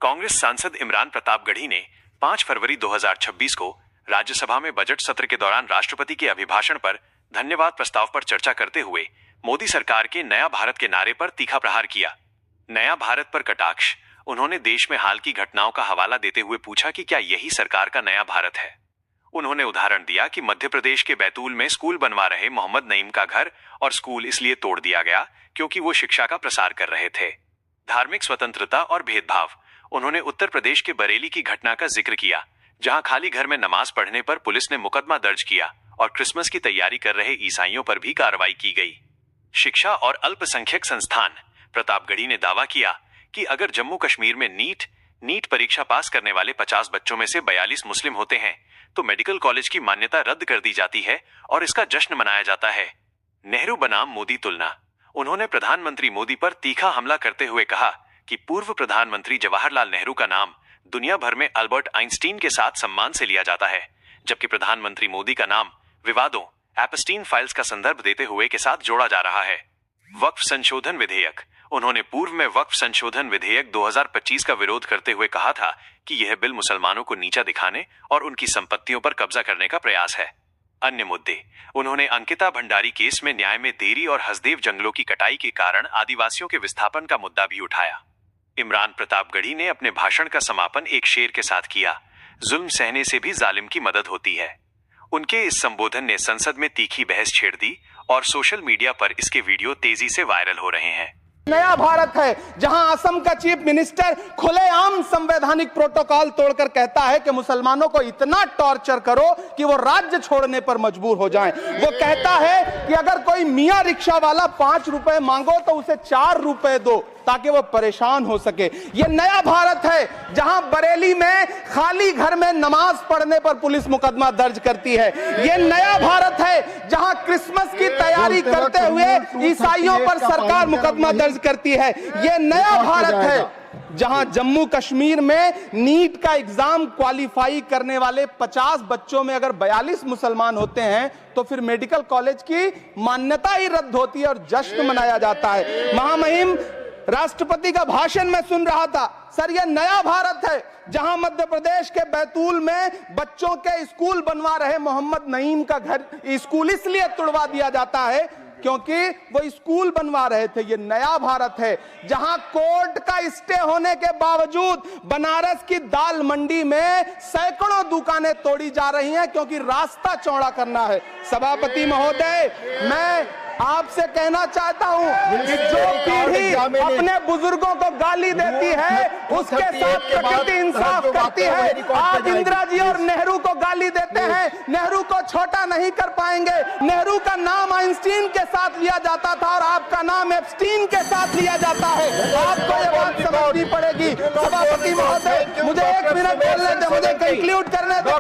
कांग्रेस सांसद इमरान प्रतापगढ़ी ने 5 फरवरी 2026 को राज्यसभा में बजट सत्र के दौरान राष्ट्रपति के अभिभाषण पर धन्यवाद प्रस्ताव पर चर्चा करते हुए मोदी सरकार के नया भारत के नारे पर तीखा प्रहार किया। नया भारत पर कटाक्ष। उन्होंने देश में हाल की घटनाओं का हवाला देते हुए पूछा कि क्या यही सरकार का नया भारत है। उन्होंने उदाहरण दिया कि मध्य प्रदेश के बैतूल में स्कूल बनवा रहे मोहम्मद नईम का घर और स्कूल इसलिए तोड़ दिया गया क्योंकि वो शिक्षा का प्रसार कर रहे थे। धार्मिक स्वतंत्रता और भेदभाव। उन्होंने उत्तर प्रदेश के बरेली की घटना का जिक्र किया, जहां खाली घर में नमाज पढ़ने पर पुलिस ने मुकदमा दर्ज किया और क्रिसमस की तैयारी कर रहे ईसाइयों पर भी कार्रवाई की गई। शिक्षा और अल्पसंख्यक संस्थान। प्रतापगढ़ी ने दावा किया कि अगर जम्मू कश्मीर में नीट परीक्षा पास करने वाले 50 बच्चों में से 42 मुस्लिम होते हैं तो मेडिकल कॉलेज की मान्यता रद्द कर दी जाती है और इसका जश्न मनाया जाता है। नेहरू बनाम मोदी तुलना। उन्होंने प्रधानमंत्री मोदी पर तीखा हमला करते हुए कहा कि पूर्व प्रधानमंत्री जवाहरलाल नेहरू का नाम दुनिया भर में अल्बर्ट आइंस्टीन के साथ सम्मान से लिया जाता है, जबकि प्रधानमंत्री मोदी का नाम विवादों एपस्टीन फाइल्स का संदर्भ देते हुए के साथ जोड़ा जा रहा है। वक्फ संशोधन विधेयक। उन्होंने पूर्व में वक्फ संशोधन विधेयक 2025 का विरोध करते हुए कहा था कि यह बिल मुसलमानों को नीचा दिखाने और उनकी संपत्तियों पर कब्जा करने का प्रयास है। अन्य मुद्दे। उन्होंने अंकिता भंडारी केस में न्याय में देरी और हसदेव जंगलों की कटाई के कारण आदिवासियों के विस्थापन का मुद्दा भी उठाया। इमरान प्रतापगढ़ी ने अपने भाषण का समापन एक शेर के साथ किया, जुल्म सहने से भी जालिम की मदद होती है। उनके इस संबोधन ने संसद में तीखी बहस छेड़ दी और सोशल मीडिया पर इसके वीडियो तेजी से वायरल हो रहे हैं। नया भारत है जहां असम का चीफ मिनिस्टर खुलेआम संवैधानिक प्रोटोकॉल तोड़कर कहता है कि मुसलमानों को इतना टॉर्चर करो कि वो राज्य छोड़ने पर मजबूर हो जाएं। वो कहता है कि अगर कोई मियां रिक्शा वाला 5 रुपए मांगो तो उसे 4 रुपए दो ताकि वो परेशान हो सके। ये नया भारत है जहां बरेली में खाली घर में नमाज पढ़ने पर पुलिस मुकदमा दर्ज करती है। ये नया भारत है जहां क्रिसमस की तैयारी करते हुए ईसाइयों पर सरकार मुकदमा दर्ज करती है। ये नया भारत है जहां जम्मू कश्मीर में नीट का एग्जाम क्वालिफाई करने वाले 50 बच्चों में अगर 42 मुसलमान होते हैं तो फिर मेडिकल कॉलेज की मान्यता ही रद्द होती है और जश्न मनाया जाता है। महामहिम राष्ट्रपति का भाषण में सुन रहा था। सर, यह नया भारत है जहां मध्य प्रदेश के बैतूल में बच्चों के स्कूल बनवा रहे मोहम्मद नईम का घर स्कूल इसलिए तुड़वा दिया जाता है क्योंकि वो स्कूल बनवा रहे थे। ये नया भारत है जहां कोर्ट का स्टे होने के बावजूद बनारस की दाल मंडी में सैकड़ों दुकानें तोड़ी जा रही हैं क्योंकि रास्ता चौड़ा करना है। सभापति महोदय, मैं आपसे कहना चाहता हूं कि जो पीढ़ी अपने बुजुर्गों को गाली देती है उसके साथ प्रकृति इंसाफ करती है। आप इंदिरा जी और नेहरू को गाली देते हैं, नेहरू को छोटा नहीं कर पाएंगे। नेहरू का नाम आइंस्टीन के साथ लिया जाता था और आपका नाम एप्स्टीन के साथ लिया जाता है। आपको ये बात समझनी पड़ेगी। सभापति महोदय, मुझे 1 मिनट बोलने दे, मुझे कंक्लूड करने दो।